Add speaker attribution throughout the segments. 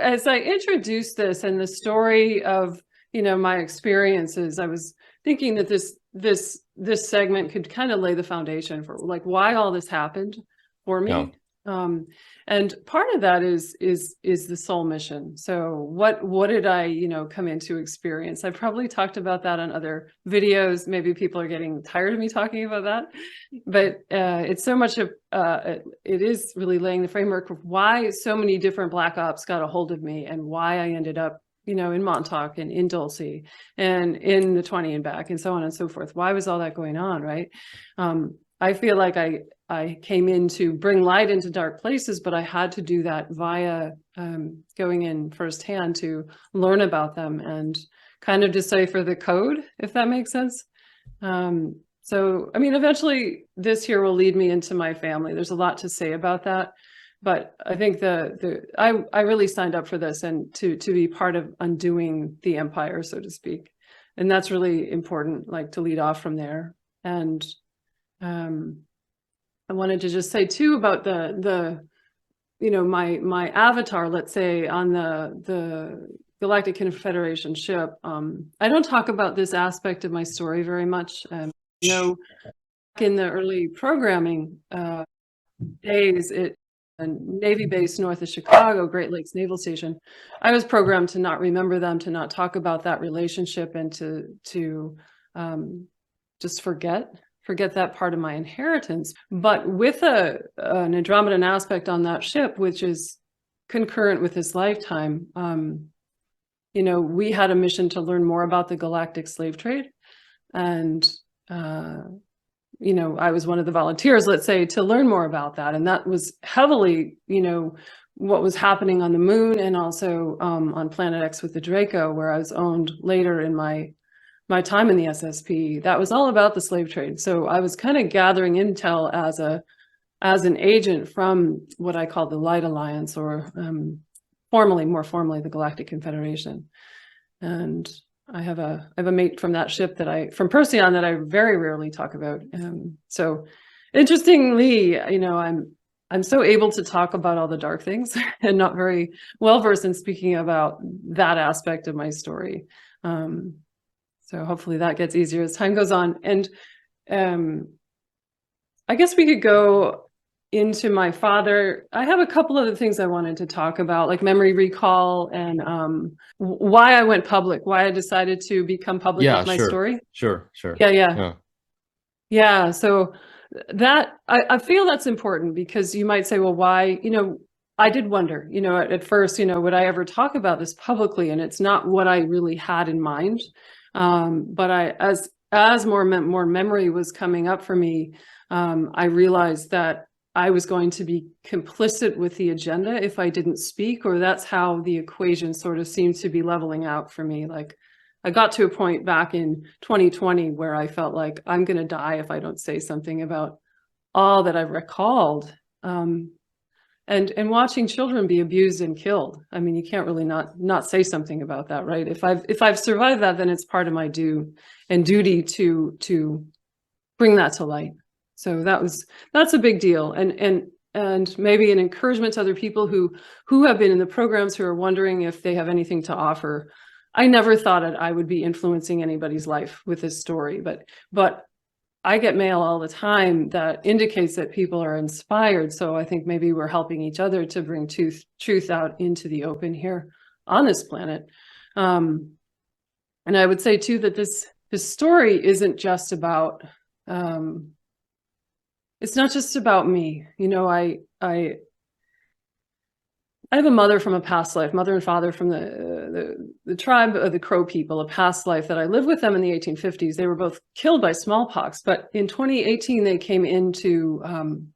Speaker 1: as I introduced this and the story of, my experiences, I was thinking that this segment could kind of lay the foundation for like why all this happened for me.
Speaker 2: Yeah.
Speaker 1: And part of that is the soul mission. So what did I, come into experience? I probably talked about that on other videos. Maybe people are getting tired of me talking about that, but it's so much of it is really laying the framework of why so many different black ops got a hold of me and why I ended up, in Montauk and in Dulce and in the 20 and back and so on and so forth. Why was all that going on, right? I feel like I came in to bring light into dark places, but I had to do that via going in firsthand to learn about them and kind of decipher the code, if that makes sense. So, I mean, eventually this here will lead me into my family. There's a lot to say about that, but I think I really signed up for this and to be part of undoing the empire, so to speak. And that's really important, like to lead off from there. And I wanted to just say too about my avatar, let's say on the Galactic Confederation ship. I don't talk about this aspect of my story very much. Back in the early programming days, Navy base north of Chicago, Great Lakes Naval Station, I was programmed to not remember them, to not talk about that relationship, and to just forget that part of my inheritance. But with an Andromedan aspect on that ship, which is concurrent with his lifetime, we had a mission to learn more about the galactic slave trade. And, I was one of the volunteers, let's say, to learn more about that. And that was heavily, what was happening on the moon and also on Planet X with the Draco, where I was owned later in my time in the SSP. That was all about the slave trade. So I was kind of gathering intel as an agent from what I call the Light Alliance, or more formally, the Galactic Confederation. And I have a mate from that ship from Perseon that I very rarely talk about. So interestingly, I'm so able to talk about all the dark things and not very well versed in speaking about that aspect of my story. So hopefully that gets easier as time goes on. And I guess we could go into my father. I have a couple other things I wanted to talk about, like memory recall and why I went public, why I decided to become public with my story.
Speaker 2: Sure.
Speaker 1: Yeah. So that I feel that's important, because you might say, well, why, I did wonder, at first, would I ever talk about this publicly? And it's not what I really had in mind. But as more memory was coming up for me, I realized that I was going to be complicit with the agenda if I didn't speak, or that's how the equation sort of seemed to be leveling out for me. Like I got to a point back in 2020 where I felt like I'm going to die if I don't say something about all that I've recalled. And watching children be abused and killed. I mean, you can't really not say something about that, right? If I've survived that, then it's part of my duty to bring that to light. So that's a big deal, and maybe an encouragement to other people who have been in the programs, who are wondering if they have anything to offer. I never thought that I would be influencing anybody's life with this story, but I get mail all the time that indicates that people are inspired. So I think maybe we're helping each other to bring truth out into the open here on this planet. And I would say too that this story isn't just about, it's not just about me. I have a mother from a past life, mother and father from the tribe of the Crow people, a past life that I lived with them in the 1850s. They were both killed by smallpox, but in 2018, they came in to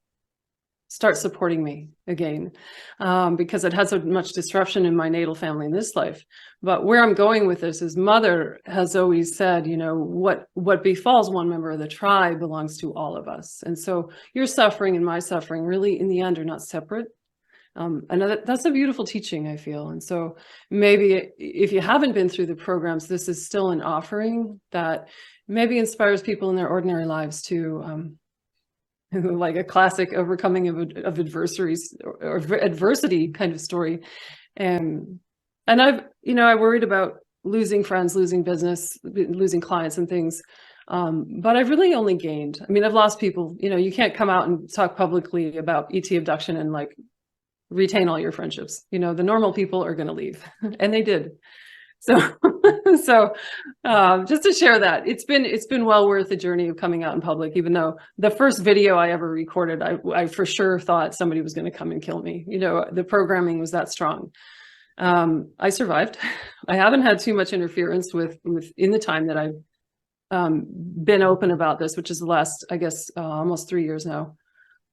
Speaker 1: start supporting me again, because it had so much disruption in my natal family in this life. But where I'm going with this is, mother has always said, what befalls one member of the tribe belongs to all of us. And so your suffering and my suffering really in the end are not separate. And that's a beautiful teaching, I feel. And so maybe if you haven't been through the programs, this is still an offering that maybe inspires people in their ordinary lives to, like a classic overcoming of adversaries or adversity kind of story. And I worried about losing friends, losing business, losing clients and things. But I've really only gained. I mean, I've lost people. You can't come out and talk publicly about ET abduction and like retain all your friendships. The normal people are going to leave, and they did. So, so just to share that, it's been well worth the journey of coming out in public. Even though the first video I ever recorded, I for sure thought somebody was going to come and kill me. The programming was that strong. I survived. I haven't had too much interference with in the time that I've been open about this, which is the last, I guess, almost 3 years now.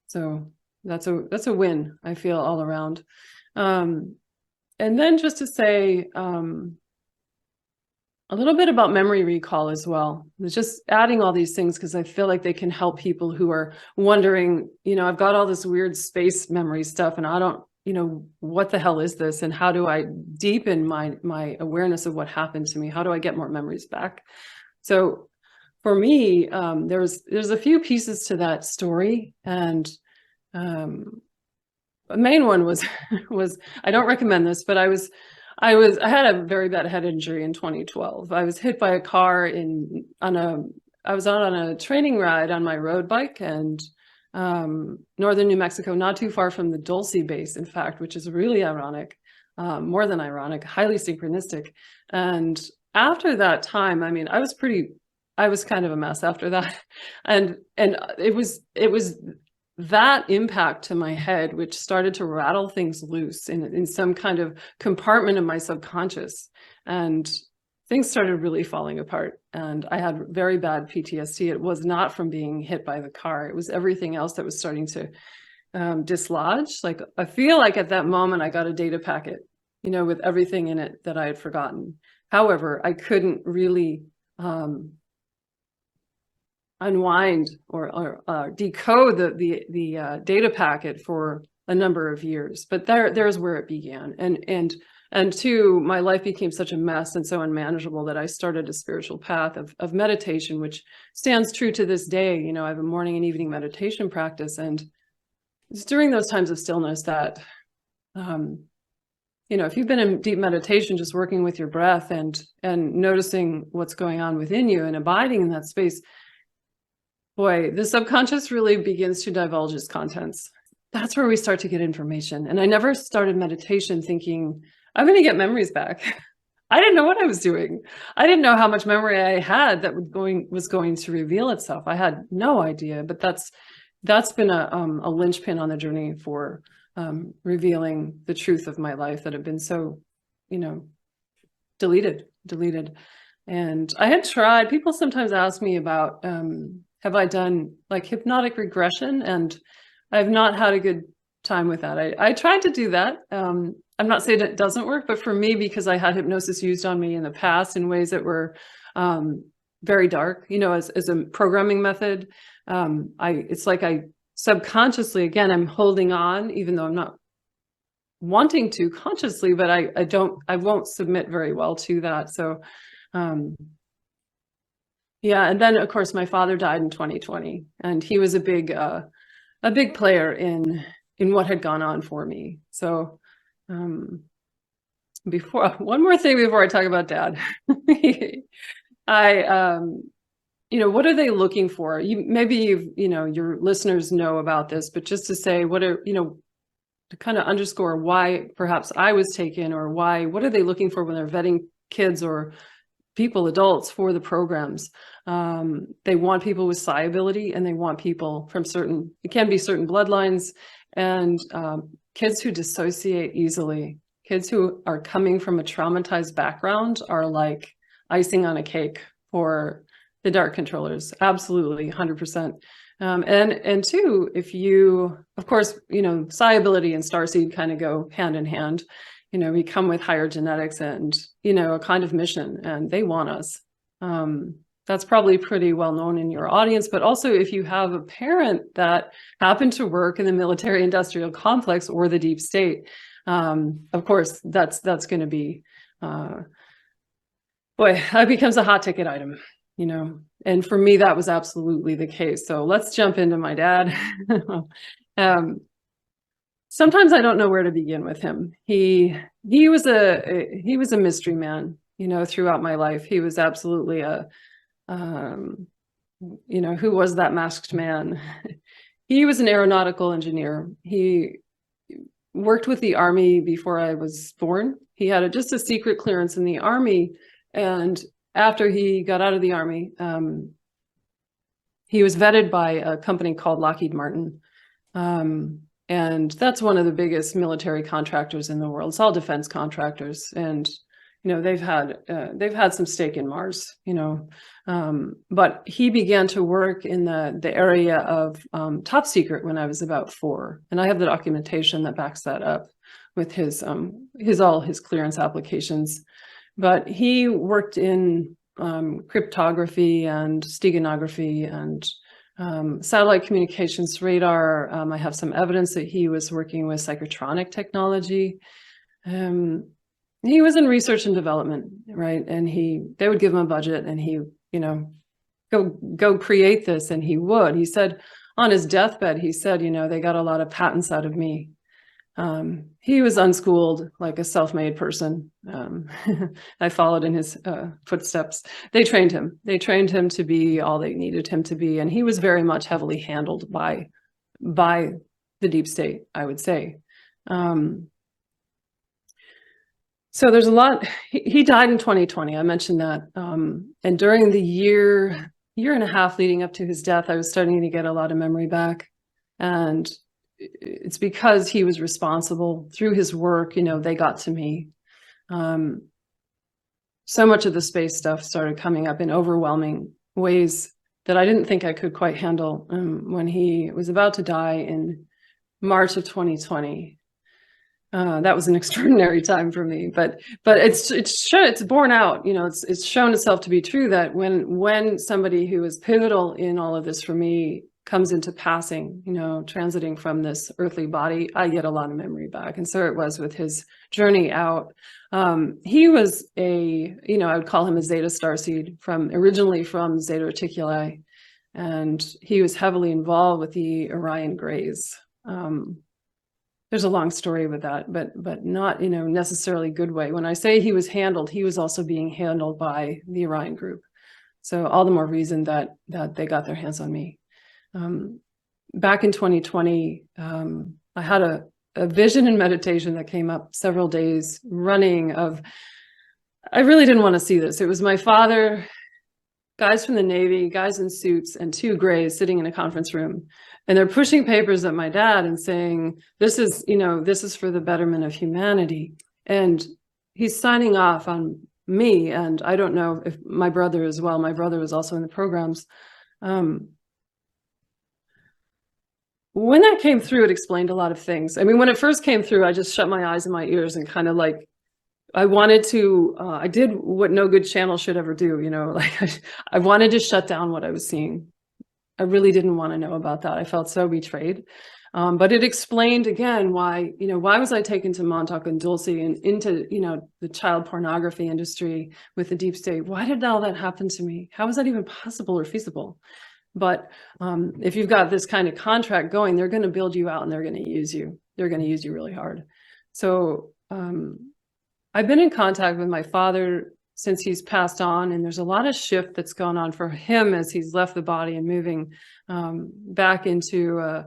Speaker 1: So that's a win, I feel, all around. And then just to say a little bit about memory recall as well. It's just adding all these things because I feel like they can help people who are wondering, I've got all this weird space memory stuff and I don't, what the hell is this? And how do I deepen my awareness of what happened to me? How do I get more memories back? So for me, there's a few pieces to that story. And the main one was I don't recommend this, but I had a very bad head injury in 2012. I was hit by a car I was out on a training ride on my road bike and northern New Mexico, not too far from the Dulce base, in fact, which is really ironic, more than ironic, highly synchronistic. And after that time, I mean, I was kind of a mess after that. And it was that impact to my head, which started to rattle things loose in some kind of compartment of my subconscious. And things started really falling apart. And I had very bad PTSD. It was not from being hit by the car. It was everything else that was starting to dislodge. Like, I feel like at that moment, I got a data packet, with everything in it that I had forgotten. However, I couldn't really unwind or decode the data packet for a number of years. But there's where it began. And two, my life became such a mess and so unmanageable that I started a spiritual path of meditation, which stands true to this day. I have a morning and evening meditation practice. And it's during those times of stillness that, if you've been in deep meditation, just working with your breath and noticing what's going on within you and abiding in that space, boy, the subconscious really begins to divulge its contents. That's where we start to get information. And I never started meditation thinking, I'm going to get memories back. I didn't know what I was doing. I didn't know how much memory I had that was going to reveal itself. I had no idea, but that's been a linchpin on the journey for revealing the truth of my life that had been so, deleted. And I had tried, people sometimes ask me about, have I done like hypnotic regression? And I've not had a good time with that. I tried to do that. I'm not saying it doesn't work, but for me, because I had hypnosis used on me in the past in ways that were very dark, as a programming method, it's like I subconsciously, again, I'm holding on, even though I'm not wanting to consciously, but I won't submit very well to that. So, yeah. And then of course my father died in 2020 and he was a big player in what had gone on for me. So, one more thing before I talk about Dad, what are they looking for? Maybe your listeners know about this, but just to say, to kind of underscore why perhaps I was taken, or what are they looking for when they're vetting kids or people, adults, for the programs? They want people with psi ability, and they want people from it can be certain bloodlines, and kids who dissociate easily. Kids who are coming from a traumatized background are like icing on a cake for the dark controllers. Absolutely, 100%. And two, if you, of course, psi ability and starseed kind of go hand in hand. We come with higher genetics and, a kind of mission, and they want us. That's probably pretty well known in your audience, but also if you have a parent that happened to work in the military industrial complex or the deep state, of course, that's going to be, that becomes a hot ticket item, and for me, that was absolutely the case. So let's jump into my dad. sometimes I don't know where to begin with him. He was a mystery man, you know, throughout my life. He was absolutely a, you know, who was that masked man? He was an aeronautical engineer. He worked with the Army before I was born. He had just a secret clearance in the Army. And after he got out of the Army, he was vetted by a company called Lockheed Martin. And that's one of the biggest military contractors in the world. It's all defense contractors. And, you know, they've had some stake in Mars, you know. But he began to work in the area of top secret when I was about 4. And I have the documentation that backs that up with all his clearance applications. But he worked in cryptography and steganography and satellite communications, radar. I have some evidence that he was working with psychotronic technology. He was in research and development, right? And they would give him a budget and he, you know, go create this, and he would. He said on his deathbed, he said, you know, they got a lot of patents out of me. He was unschooled, like a self-made person. I followed in his footsteps. They trained him. They trained him to be all they needed him to be. And he was very much heavily handled by the deep state, I would say. So there's a lot. He died in 2020. I mentioned that. And during the year and a half leading up to his death, I was starting to get a lot of memory back. And it's because he was responsible through his work, you know, they got to me. So much of the space stuff started coming up in overwhelming ways that I didn't think I could quite handle when he was about to die in March of 2020. That was an extraordinary time for me, but it's borne out, you know, it's shown itself to be true that when somebody who was pivotal in all of this for me comes into passing, you know, transiting from this earthly body, I get a lot of memory back. And so it was with his journey out. He was you know, I would call him a Zeta starseed originally from Zeta Reticuli. And he was heavily involved with the Orion Greys. There's a long story with that, but not, you know, necessarily good way. When I say he was handled, he was also being handled by the Orion group. So all the more reason that they got their hands on me. Back in 2020, I had a vision and meditation that came up several days running of, I really didn't want to see this. It was my father, guys from the Navy, guys in suits, and 2 Greys sitting in a conference room. And they're pushing papers at my dad and saying, this is, you know, this is for the betterment of humanity. And he's signing off on me. And I don't know if my brother as well. My brother was also in the programs. When that came through, it explained a lot of things. I mean, when it first came through, I just shut my eyes and my ears and kind of like, I wanted to, I did what no good channel should ever do, you know, like I wanted to shut down what I was seeing. I really didn't want to know about that. I felt so betrayed. But it explained again why, you know, why was I taken to Montauk and Dulce and into, you know, the child pornography industry with the deep state? Why did all that happen to me? How was that even possible or feasible? But if you've got this kind of contract going, they're going to build you out and they're going to use you. They're going to use you really hard. So I've been in contact with my father since he's passed on, and there's a lot of shift that's gone on for him as he's left the body and moving back into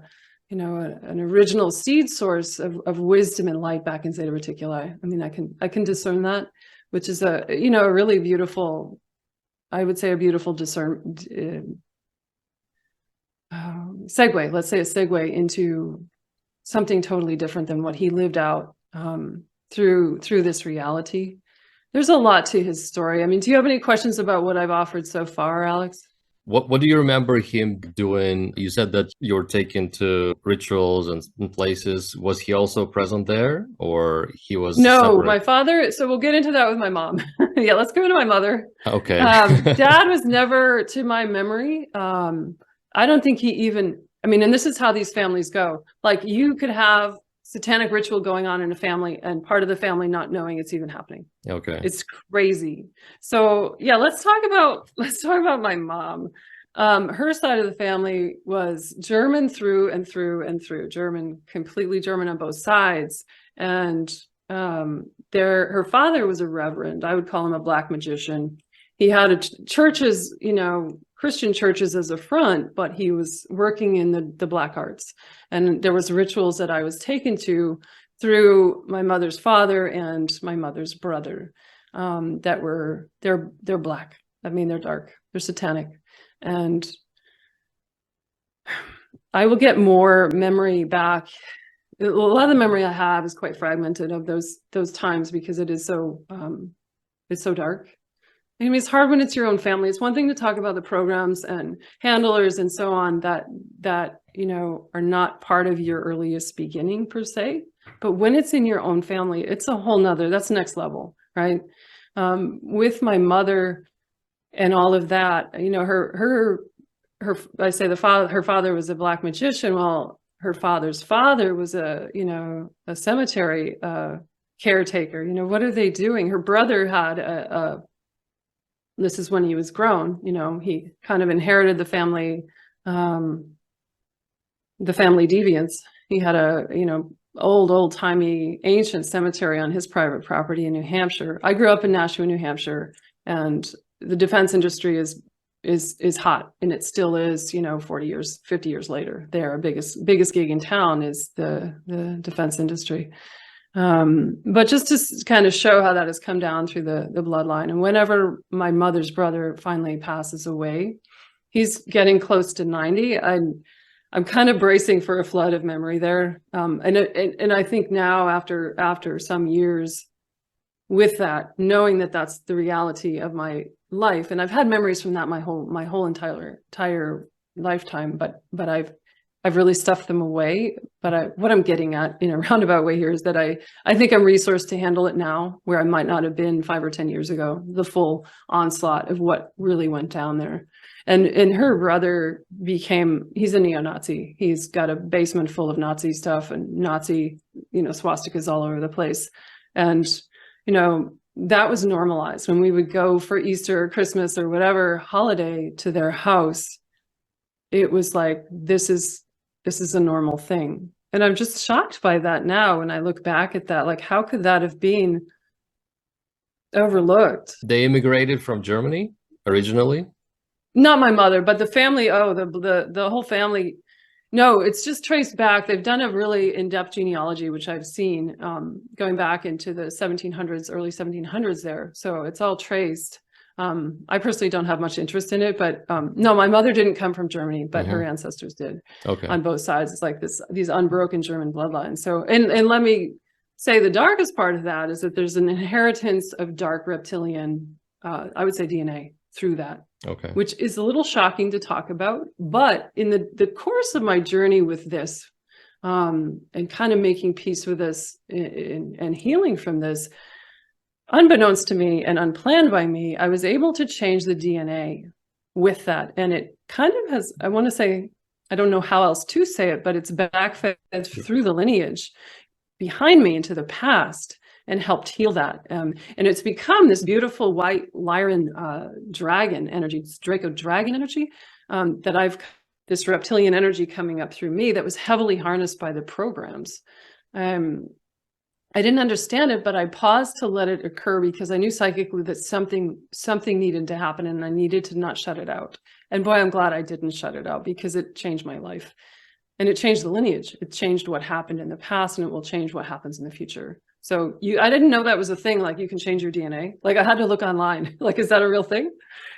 Speaker 1: you know, an original seed source of wisdom and light back in Zeta Reticuli. I mean, I can discern that, which is a, you know, a really beautiful, I would say a beautiful segue, let's say a segue into something totally different than what he lived out through this reality. There's a lot to his story. I mean, do you have any questions about what I've offered so far, Alex?
Speaker 2: What do you remember him doing? You said that you were taken to rituals and places. Was he also present there, or he was
Speaker 1: No,
Speaker 2: separate?
Speaker 1: my father. So we'll get into that with my mom. Yeah, let's go into my mother.
Speaker 2: Okay.
Speaker 1: Dad was never, to my memory. I don't think he even, I mean, and this is how these families go. Like, you could have satanic ritual going on in a family and part of the family not knowing it's even happening.
Speaker 2: Okay.
Speaker 1: It's crazy. So yeah, let's talk about my mom. Her side of the family was German through and through and through, German, completely German on both sides. And her father was a reverend. I would call him a black magician. He had churches, Christian churches as a front, but he was working in the black arts. And there was rituals that I was taken to through my mother's father and my mother's brother, they're black. I mean, they're dark, they're satanic. And I will get more memory back. A lot of the memory I have is quite fragmented of those times because it is it's so dark. I mean, it's hard when it's your own family. It's one thing to talk about the programs and handlers and so on that are not part of your earliest beginning per se. But when it's in your own family, it's a whole nother, that's next level, right? With my mother and all of that, her father was a black magician. Well, her father's father was a cemetery caretaker. What are they doing? Her brother had this is when he was grown, he kind of inherited the family deviance. He had a, old timey ancient cemetery on his private property in New Hampshire. I grew up in Nashua, New Hampshire, and the defense industry is hot, and it still is, 40 years, 50 years later. Their biggest gig in town is the defense industry. But just to kind of show how that has come down through the bloodline. And whenever my mother's brother finally passes away, he's getting close to 90. I'm kind of bracing for a flood of memory there. And I think now after some years with that, knowing that that's the reality of my life, and I've had memories from that my whole entire lifetime, but I've really stuffed them away. But what I'm getting at in a roundabout way here is that I think I'm resourced to handle it now, where I might not have been 5 or 10 years ago, the full onslaught of what really went down there. And her brother he's a neo-Nazi. He's got a basement full of Nazi stuff and Nazi, swastikas all over the place. And, that was normalized when we would go for Easter or Christmas or whatever holiday to their house. It was like, this is a normal thing. And I'm just shocked by that now when I look back at that. Like, how could that have been overlooked?
Speaker 2: They immigrated from Germany originally?
Speaker 1: Not my mother, but the family. Oh, the whole family. No, it's just traced back. They've done a really in-depth genealogy, which I've seen, going back into the 1700s, early 1700s there. So it's all traced. I personally don't have much interest in it, but no, my mother didn't come from Germany, but her ancestors did. Okay. On both sides. It's like these unbroken German bloodlines. So, and let me say the darkest part of that is that there's an inheritance of dark reptilian, I would say DNA through that. Okay. Which is a little shocking to talk about, but in the course of my journey with this, and kind of making peace with this and healing from this, unbeknownst to me and unplanned by me, I was able to change the DNA with that. And it kind of has, I want to say, I don't know how else to say it, but it's backfed through the lineage behind me into the past and helped heal that. And it's become this beautiful white Lyran dragon energy, Draco dragon energy, this reptilian energy coming up through me that was heavily harnessed by the programs. I didn't understand it, but I paused to let it occur because I knew psychically that something needed to happen and I needed to not shut it out. And boy, I'm glad I didn't shut it out because it changed my life. And it changed the lineage. It changed what happened in the past, and it will change what happens in the future. So I didn't know that was a thing, like you can change your DNA. Like I had to look online. Like, is that a real thing?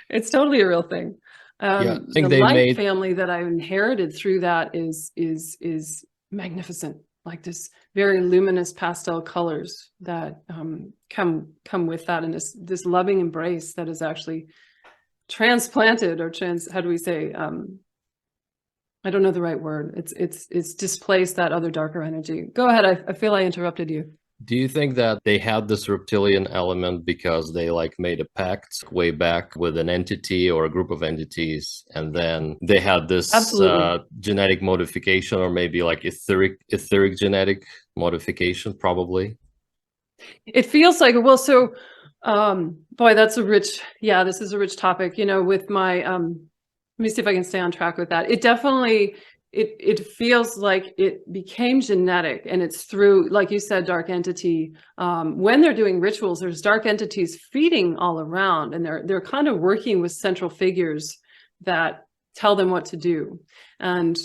Speaker 1: It's totally a real thing.
Speaker 2: Yeah, I think
Speaker 1: the light family that I inherited through that is magnificent. Like this very luminous pastel colors that come with that, and this loving embrace that is actually transplanted or how do we say? I don't know the right word. It's displaced that other darker energy. Go ahead. I feel I interrupted you.
Speaker 2: Do you think that they had this reptilian element because they made a pact way back with an entity or a group of entities, and then they had this genetic modification, or maybe etheric genetic modification, probably?
Speaker 1: It feels like, well, so boy, that's this is a rich topic. With my Let me see if I can stay on track with that. It definitely, it feels like it became genetic, and it's through, like you said, dark entity. When they're doing rituals, there's dark entities feeding all around, and they're kind of working with central figures that tell them what to do. And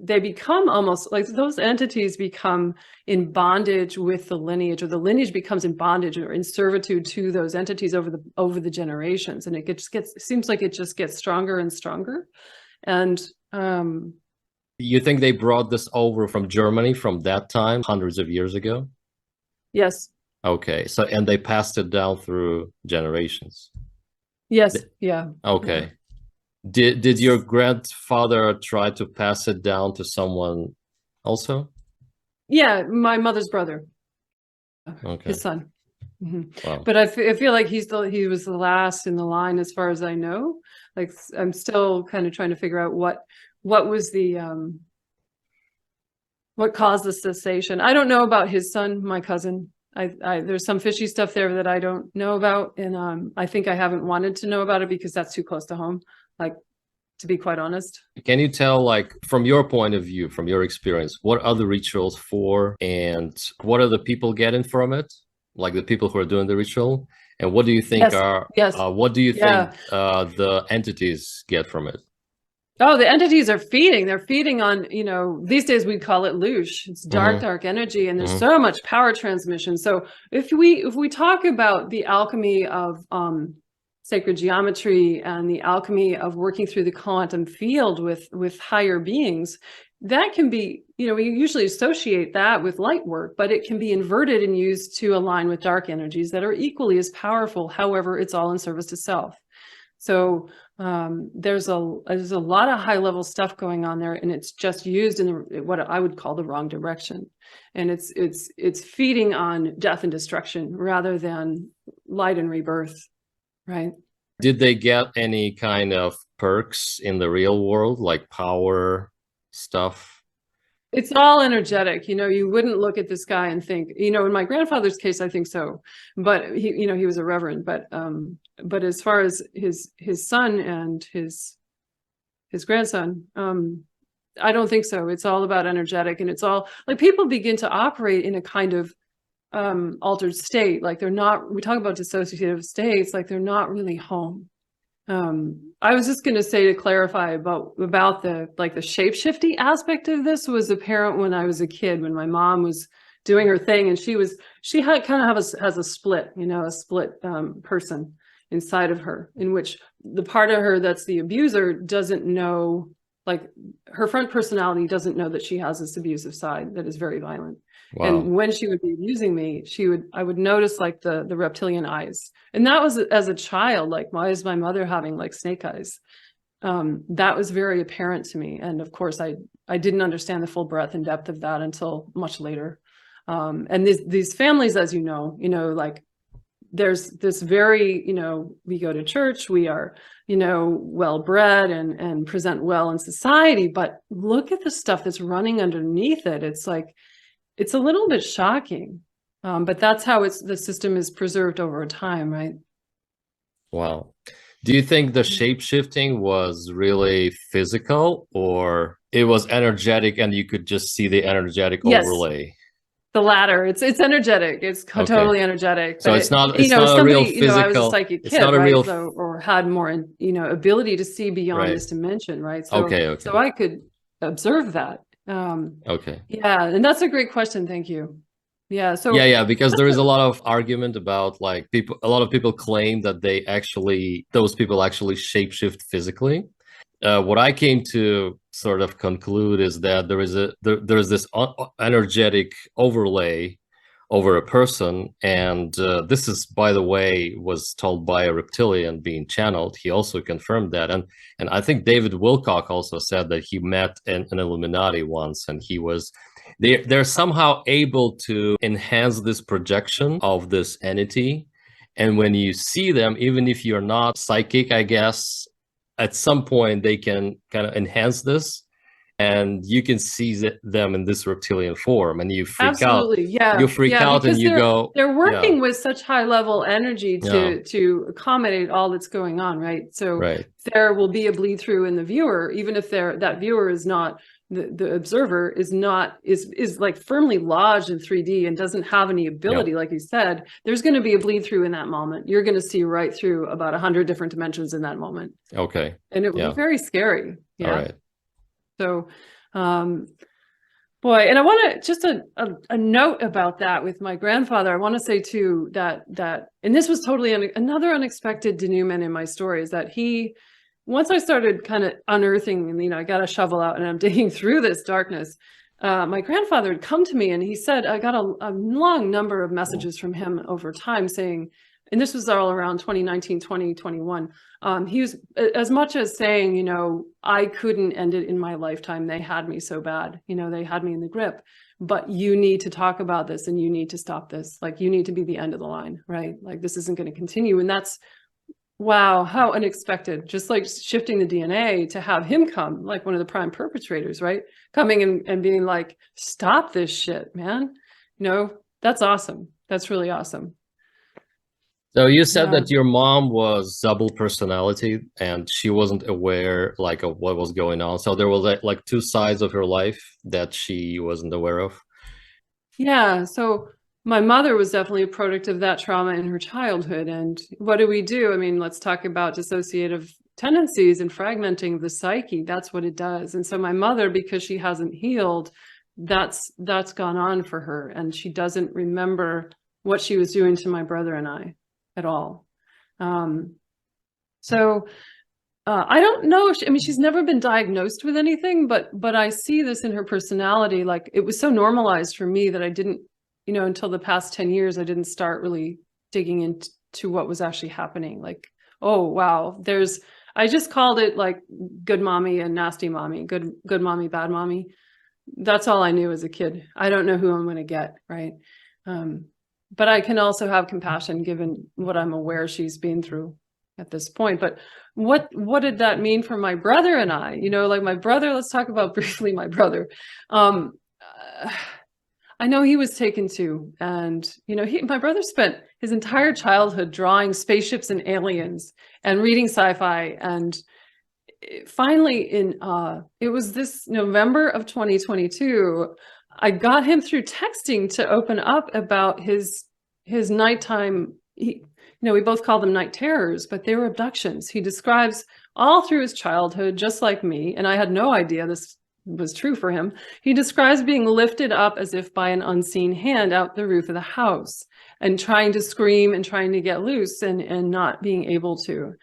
Speaker 1: they become almost like, those entities become in bondage with the lineage, or the lineage becomes in bondage or in servitude to those entities over the generations, and it seems like it just gets stronger and stronger. And
Speaker 2: you think they brought this over from Germany from that time, hundreds of years ago?
Speaker 1: yes.
Speaker 2: Okay, so and they passed it down through generations.
Speaker 1: Yes. Yeah.
Speaker 2: Okay.
Speaker 1: Yeah.
Speaker 2: Did your grandfather try to pass it down to someone also?
Speaker 1: Yeah, my mother's brother,
Speaker 2: Okay.
Speaker 1: his son.
Speaker 2: Wow.
Speaker 1: But I feel like he was the last in the line, as far as I know. Like, I'm still kind of trying to figure out what was the what caused the cessation. I don't know about his son, my cousin. There's some fishy stuff there that I don't know about, and I think I haven't wanted to know about it because that's too close to home, like, to be quite honest.
Speaker 2: Can you tell, like, from your point of view, from your experience, what are the rituals for, and what are the people getting from it? Like the people who are doing the ritual, and what do you think what do you think the entities get from it?
Speaker 1: Oh, the entities are feeding. They're feeding on, these days we'd call it loosh. It's dark energy, and there's so much power transmission. So if we talk about the alchemy of sacred geometry and the alchemy of working through the quantum field with higher beings, that can be, we usually associate that with light work, but it can be inverted and used to align with dark energies that are equally as powerful. However, it's all in service to self. So there's a lot of high level stuff going on there, and it's just used in what I would call the wrong direction. And it's feeding on death and destruction rather than light and rebirth, right?
Speaker 2: Did they get any kind of perks in the real world, like power stuff?
Speaker 1: It's all energetic. You wouldn't look at this guy and think, in my grandfather's case, I think so, but he was a reverend, but as far as his son and his grandson, I don't think so. It's all about energetic, and it's all like people begin to operate in a kind of altered state. Like we talk about dissociative states, like they're not really home. I was just going to say, to clarify about the shape-shifty aspect of this was apparent when I was a kid, when my mom was doing her thing, and she had kind of has a split, a split person inside of her, in which the part of her that's the abuser doesn't know, like, her front personality doesn't know that she has this abusive side that is very violent. Wow. And when she would be abusing me, I would notice like the reptilian eyes. And that was, as a child, like, why is my mother having like snake eyes? That was very apparent to me. And of course, I didn't understand the full breadth and depth of that until much later. And these families, as you know, like, there's this very, we go to church, we are, well-bred and present well in society, but look at the stuff that's running underneath it. It's like, it's a little bit shocking, but that's how the system is preserved over time, right?
Speaker 2: Wow. Do you think the shape-shifting was really physical, or it was energetic and you could just see the energetic overlay?
Speaker 1: The latter. It's energetic. It's totally energetic.
Speaker 2: So it's not a real physical.
Speaker 1: I was a psychic kid, right? Or had more, ability to see beyond this dimension, right? So, so I could observe that. Yeah, and that's a great question. Thank you. Yeah. So
Speaker 2: because there is a lot of argument about, like, a lot of people claim that those people actually shapeshift physically. What I came to sort of conclude is that there is this energetic overlay over a person, and this is, by the way, was told by a reptilian being channeled. He also confirmed that, and I think David Wilcock also said that he met an Illuminati once, and they're somehow able to enhance this projection of this entity, and when you see them, even if you're not psychic, I guess, at some point they can kind of enhance this, and you can see them in this reptilian form, and you freak out.
Speaker 1: Absolutely. Yeah.
Speaker 2: You freak
Speaker 1: Yeah.
Speaker 2: out, and
Speaker 1: Because
Speaker 2: you go,
Speaker 1: they're
Speaker 2: yeah,
Speaker 1: working with such high level energy
Speaker 2: yeah,
Speaker 1: to accommodate all that's going on, right? So
Speaker 2: right,
Speaker 1: there will be a bleed through in the viewer, even if that viewer is not the observer is like firmly lodged in 3D and doesn't have any
Speaker 2: yeah,
Speaker 1: ability, like you said. There's going to be a bleed through in that moment. You're going to see right through about 100 different dimensions in that moment,
Speaker 2: okay,
Speaker 1: and it will
Speaker 2: yeah,
Speaker 1: be very scary.
Speaker 2: all
Speaker 1: Yeah.
Speaker 2: right.
Speaker 1: So, boy, and I want to just a note about that with my grandfather. I want to say too that and this was totally another unexpected denouement in my story, is that once I started kind of unearthing, and I got a shovel out and I'm digging through this darkness, my grandfather had come to me and he said, I got a long number of messages from him over time saying, and this was all around 2019, 2021. He was as much as saying, I couldn't end it in my lifetime. They had me so bad, they had me in the grip, but you need to talk about this and you need to stop this. Like, you need to be the end of the line, right? Like, this isn't going to continue. And that's, wow, how unexpected. Just like shifting the DNA to have him come, like one of the prime perpetrators, right? Coming and being like, stop this shit, man. That's awesome. That's really awesome.
Speaker 2: So you said that your mom was double personality and she wasn't aware like of what was going on. So there was like two sides of her life that she wasn't aware of.
Speaker 1: Yeah. So my mother was definitely a product of that trauma in her childhood. And what do we do? I mean, let's talk about dissociative tendencies and fragmenting of the psyche. That's what it does. And so my mother, because she hasn't healed, that's gone on for her. And she doesn't remember what she was doing to my brother and I at all. So I don't know. I mean, she's never been diagnosed with anything, but I see this in her personality. Like, it was so normalized for me that I didn't, until the past 10 years, I didn't start really digging into what was actually happening. Like, oh, wow, I just called it like good mommy and nasty mommy, good mommy, bad mommy. That's all I knew as a kid. I don't know who I'm going to get, right? But I can also have compassion given what I'm aware she's been through at this point. But what did that mean for my brother and I? Like my brother, let's talk about briefly my brother. I know he was taken too. And, my brother spent his entire childhood drawing spaceships and aliens and reading sci-fi. And finally it was this November of 2022, I got him through texting to open up about his nighttime. We both call them night terrors, but they were abductions. He describes all through his childhood, just like me, and I had no idea this was true for him. He describes being lifted up as if by an unseen hand out the roof of the house and trying to scream and trying to get loose and not being able to.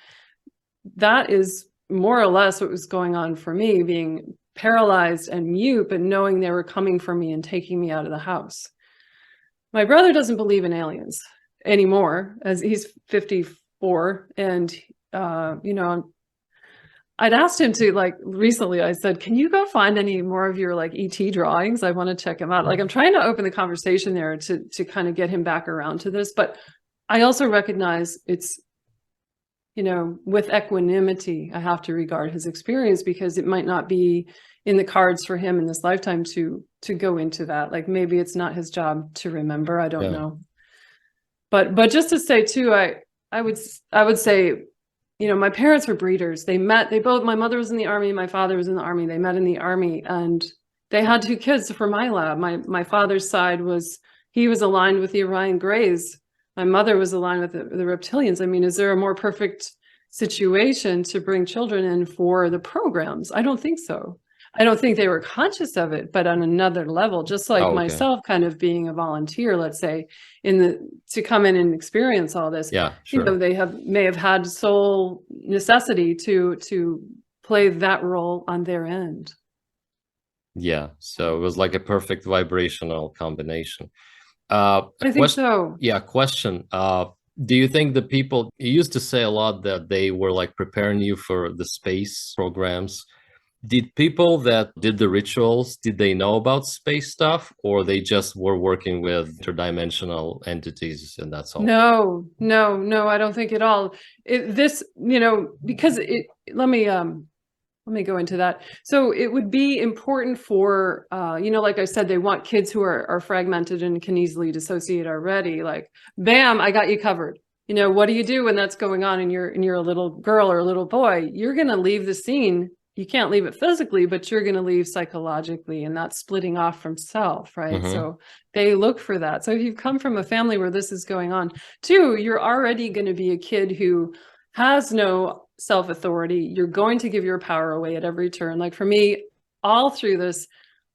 Speaker 1: That is more or less what was going on for me, being paralyzed and mute, but knowing they were coming for me and taking me out of the house. My brother doesn't believe in aliens anymore, as he's 54. And, I'd asked him to, like, recently, I said, can you go find any more of your like ET drawings? I want to check them out. Like, I'm trying to open the conversation there to kind of get him back around to this. But I also recognize it's, with equanimity, I have to regard his experience, because it might not be in the cards for him in this lifetime to go into that. Like, maybe it's not his job to remember. I don't know. But just to say too, I would say, my parents were breeders. My mother was in the Army, my father was in the Army. They met in the Army, and they had 2 kids for my lab. My father's side he was aligned with the Orion Greys. My mother was aligned with the Reptilians. I mean, is there a more perfect situation to bring children in for the programs? I don't think so. I don't think they were conscious of it, but on another level, just like myself kind of being a volunteer, let's say, to come in and experience all this.
Speaker 2: Yeah, sure.
Speaker 1: They may have had soul necessity to play that role on their end.
Speaker 2: Yeah, so it was like a perfect vibrational combination.
Speaker 1: I think so.
Speaker 2: Yeah, question. Do you think the people, you used to say a lot that they were like preparing you for the space programs. Did people that did the rituals, did they know about space stuff, or they just were working with interdimensional entities and that's all?
Speaker 1: No, I don't think at all. Let me let me go into that. So it would be important for, you know, like I said, they want kids who are fragmented and can easily dissociate already. Like, bam, I got you covered. You know, what do you do when that's going on and you're a little girl or a little boy? You're going to leave the scene. You can't leave it physically, but you're going to leave psychologically, and that's splitting off from self, right?
Speaker 2: Mm-hmm.
Speaker 1: So they look for that. So if you've come from a family where this is going on, too, you're already going to be a kid who has no self-authority. You're going to give your power away at every turn. Like for me, all through this,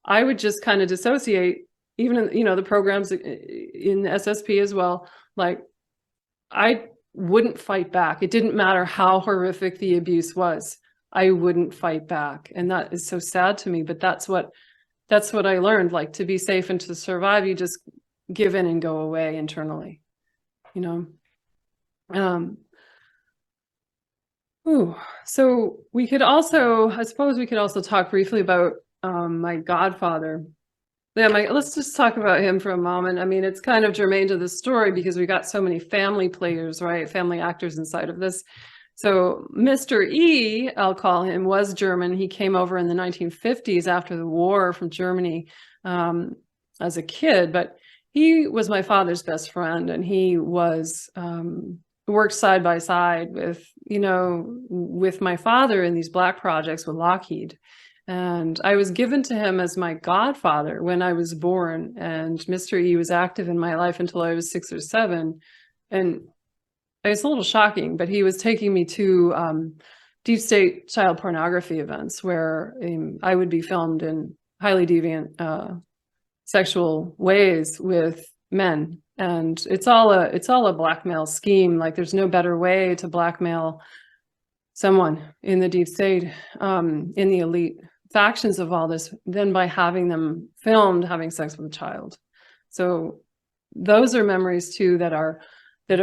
Speaker 1: I would just kind of dissociate, even in, you know, the programs in SSP as well. Like I wouldn't fight back. It didn't matter how horrific the abuse was. I wouldn't fight back. And that is so sad to me, but that's what I learned. Like to be safe and to survive, you just give in and go away internally, you know? So we could also, I suppose we could also talk briefly about my godfather. Yeah, let's just talk about him for a moment. I mean, it's kind of germane to the story because we got so many family players, right? Family actors inside of this. So Mr. E, I'll call him, was German. He came over in the 1950s after the war from Germany as a kid, but he was my father's best friend, and he was worked side by side with, you know, with my father in these black projects with Lockheed. And I was given to him as my godfather when I was born. And Mr. E was active in my life until I was 6 or 7. And it's a little shocking, but he was taking me to deep state child pornography events where I would be filmed in highly deviant sexual ways with men. And it's all a blackmail scheme. Like there's no better way to blackmail someone in the deep state, in the elite factions of all this, than by having them filmed having sex with a child. So those are memories too that are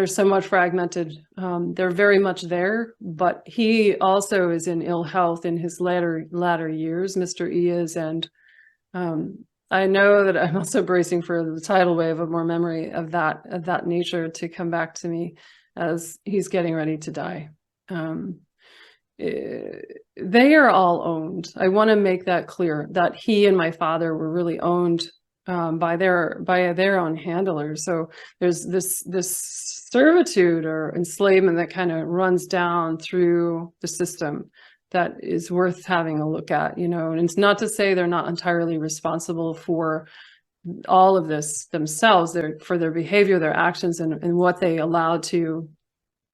Speaker 1: somewhat fragmented. They're very much there, but he also is in ill health in his latter years, Mr. E is, and I know that I'm also bracing for the tidal wave of more memory of that nature to come back to me as he's getting ready to die. They are all owned. I want to make that clear, that he and my father were really owned by their own handlers. So there's this servitude or enslavement that kind of runs down through the system that is worth having a look at, you know. And it's not to say they're not entirely responsible for all of this themselves, for their behavior, their actions, and what they allow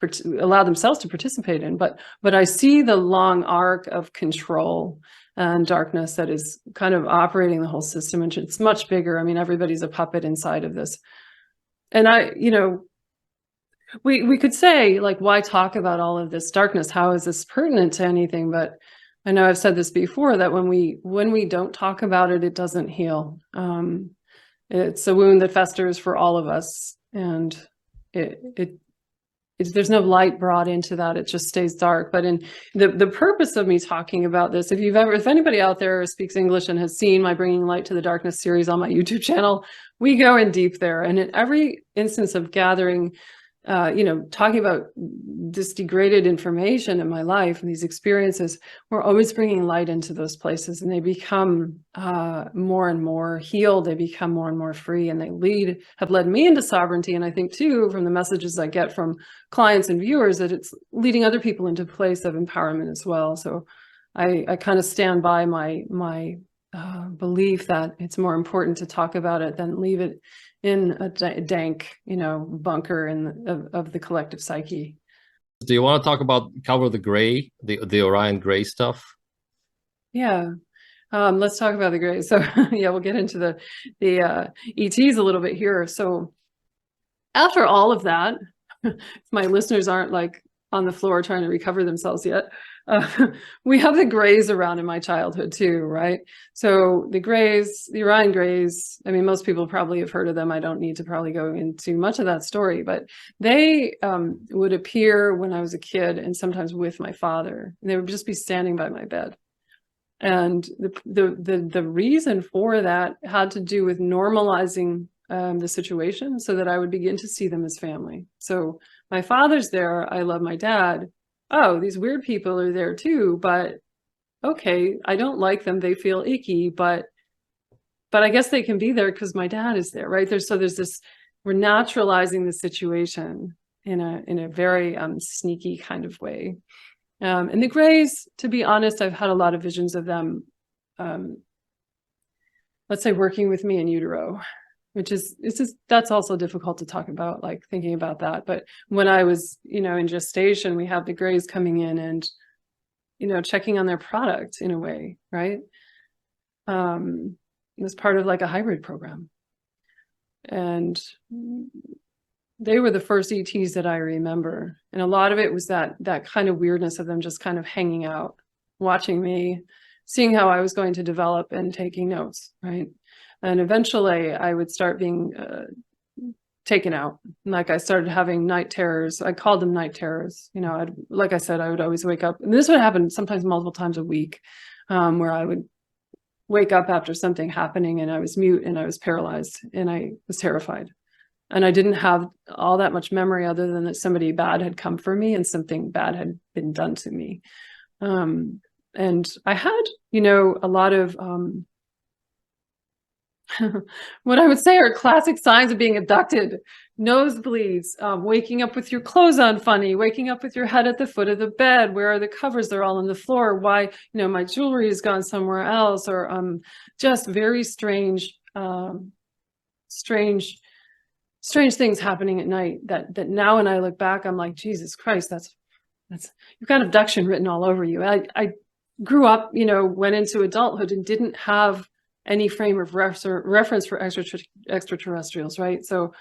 Speaker 1: themselves to participate in, but I see the long arc of control and darkness that is kind of operating the whole system, and it's much bigger. I mean, everybody's a puppet inside of this. And you know, we could say, like, why talk about all of this darkness? How is this pertinent to anything? But I know I've said this before, that when we don't talk about it, it doesn't heal. It's a wound that festers for all of us, and there's no light brought into that. It just stays dark. But in the purpose of me talking about this, if anybody out there speaks English and has seen my Bringing Light to the Darkness series on my YouTube channel, we go in deep there. And in every instance of gathering, you know, talking about this degraded information in my life and these experiences, we're always bringing light into those places, and they become more and more healed. They become more and more free, and they have led me into sovereignty. And I think too, from the messages I get from clients and viewers, that it's leading other people into a place of empowerment as well. So I kind of stand by my belief that it's more important to talk about it than leave it in a dank, you know, bunker of the collective psyche.
Speaker 2: Do you want to talk about Cover the Gray, the Orion Gray stuff?
Speaker 1: Yeah, let's talk about the Gray. So yeah, we'll get into the ETs a little bit here. So after all of that, my listeners aren't like on the floor trying to recover themselves yet. We have the Greys around in my childhood too, right? So the Greys, the Orion Greys, I mean, most people probably have heard of them. I don't need to probably go into much of that story, but they would appear when I was a kid, and sometimes with my father. They would just be standing by my bed. And the reason for that had to do with normalizing the situation so that I would begin to see them as family. So my father's there. I love my dad. Oh, these weird people are there too, but okay, I don't like them, they feel icky, but I guess they can be there because my dad is there, right? There's this, we're naturalizing the situation in a very sneaky kind of way. And the Greys, to be honest, I've had a lot of visions of them, let's say, working with me in utero, which is, that's also difficult to talk about, like thinking about that. But when I was, in gestation, we have the Greys coming in and, checking on their product in a way, right? It was part of like a hybrid program. And they were the first ETs that I remember. And a lot of it was that kind of weirdness of them just kind of hanging out, watching me, seeing how I was going to develop and taking notes, right? And eventually I would start being taken out. Like I started having night terrors. I called them night terrors. Like I said, I would always wake up. And this would happen sometimes multiple times a week, where I would wake up after something happening and I was mute and I was paralyzed and I was terrified. And I didn't have all that much memory other than that somebody bad had come for me and something bad had been done to me. And I had, a lot of what I would say are classic signs of being abducted. Nosebleeds, waking up with your clothes on funny, waking up with your head at the foot of the bed. Where are the covers? They're all on the floor. Why, my jewelry has gone somewhere else, or just very strange things happening at night that now when I look back, I'm like, Jesus Christ, that's you've got abduction written all over you. I grew up, went into adulthood and didn't have any frame of reference for extraterrestrials, right? So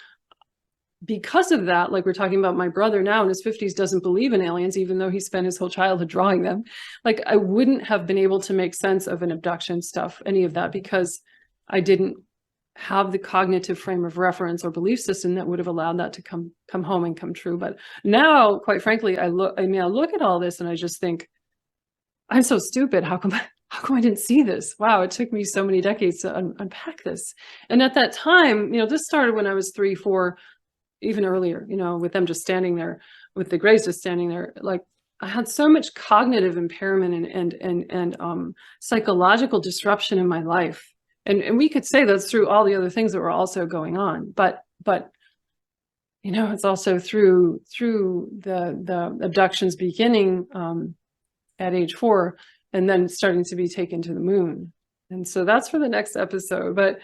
Speaker 1: because of that, like we're talking about, my brother now in his 50s doesn't believe in aliens, even though he spent his whole childhood drawing them. Like I wouldn't have been able to make sense of an abduction stuff, any of that, because I didn't have the cognitive frame of reference or belief system that would have allowed that to come home and come true. But now, quite frankly, I look at all this and I just think, I'm so stupid. How come I didn't see this? Wow, it took me so many decades to unpack this. And at that time, this started when I was 3, 4, even earlier, with them just standing there, with the Greys just standing there. Like I had so much cognitive impairment and psychological disruption in my life. And we could say that's through all the other things that were also going on. But it's also through the abductions beginning at age 4 and then starting to be taken to the moon. And so that's for the next episode. But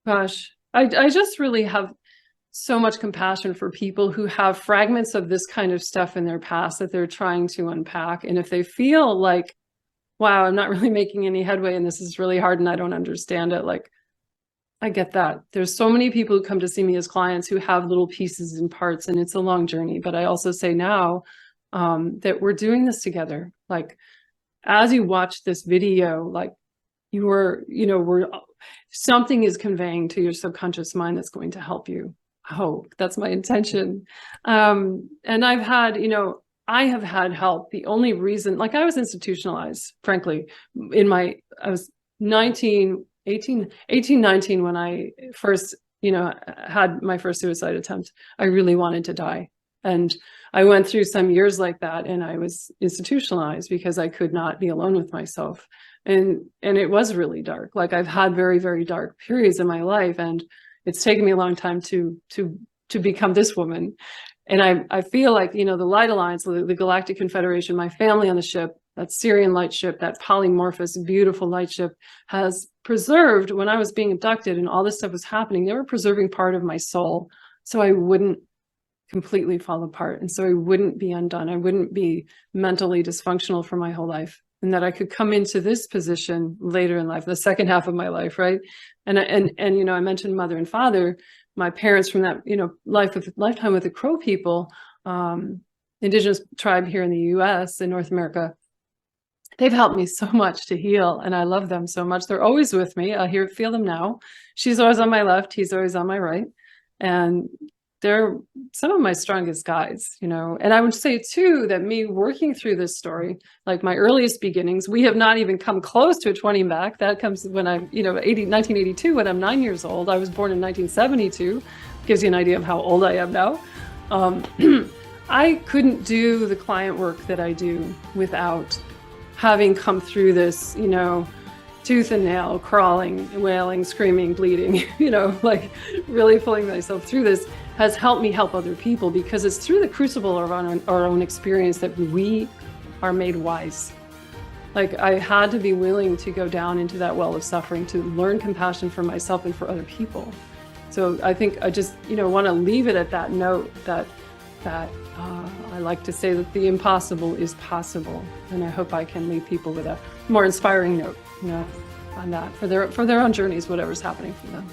Speaker 1: gosh, I just really have so much compassion for people who have fragments of this kind of stuff in their past that they're trying to unpack. And if they feel like, wow, I'm not really making any headway and this is really hard and I don't understand it, like, I get that. There's so many people who come to see me as clients who have little pieces and parts, and it's a long journey. But I also say now that we're doing this together. Like, as you watch this video, like something is conveying to your subconscious mind that's going to help you. I hope that's my intention. And I've had, I have had help. The only reason, like I was institutionalized, frankly, I was 18, 19 when I first, had my first suicide attempt. I really wanted to die. And I went through some years like that and I was institutionalized because I could not be alone with myself. And it was really dark. Like I've had very, very dark periods in my life, and it's taken me a long time to become this woman. And I feel like, the Light Alliance, the Galactic Confederation, my family on the ship, that Syrian light ship, that polymorphous, beautiful light ship, has preserved, when I was being abducted and all this stuff was happening, they were preserving part of my soul so I wouldn't completely fall apart. And so I wouldn't be undone. I wouldn't be mentally dysfunctional for my whole life. And that I could come into this position later in life, the second half of my life, right? And I mentioned mother and father, my parents from that, lifetime with the Crow people, indigenous tribe here in the US, in North America. They've helped me so much to heal, and I love them so much. They're always with me. I feel them now. She's always on my left. He's always on my right. And they're some of my strongest guides, And I would say too, that me working through this story, like my earliest beginnings, we have not even come close to a 20 back. That comes when I'm, 1982, when I'm 9 years old. I was born in 1972. Gives you an idea of how old I am now. I couldn't do the client work that I do without having come through this, you know, tooth and nail, crawling, wailing, screaming, bleeding, you know, like really pulling myself through this has helped me help other people, because it's through the crucible of our own experience that we are made wise. Like, I had to be willing to go down into that well of suffering to learn compassion for myself and for other people. So I think I just, you know, want to leave it at that note that I like to say that the impossible is possible. And I hope I can leave people with a more inspiring note, you know, on that for their own journeys, whatever's happening for them.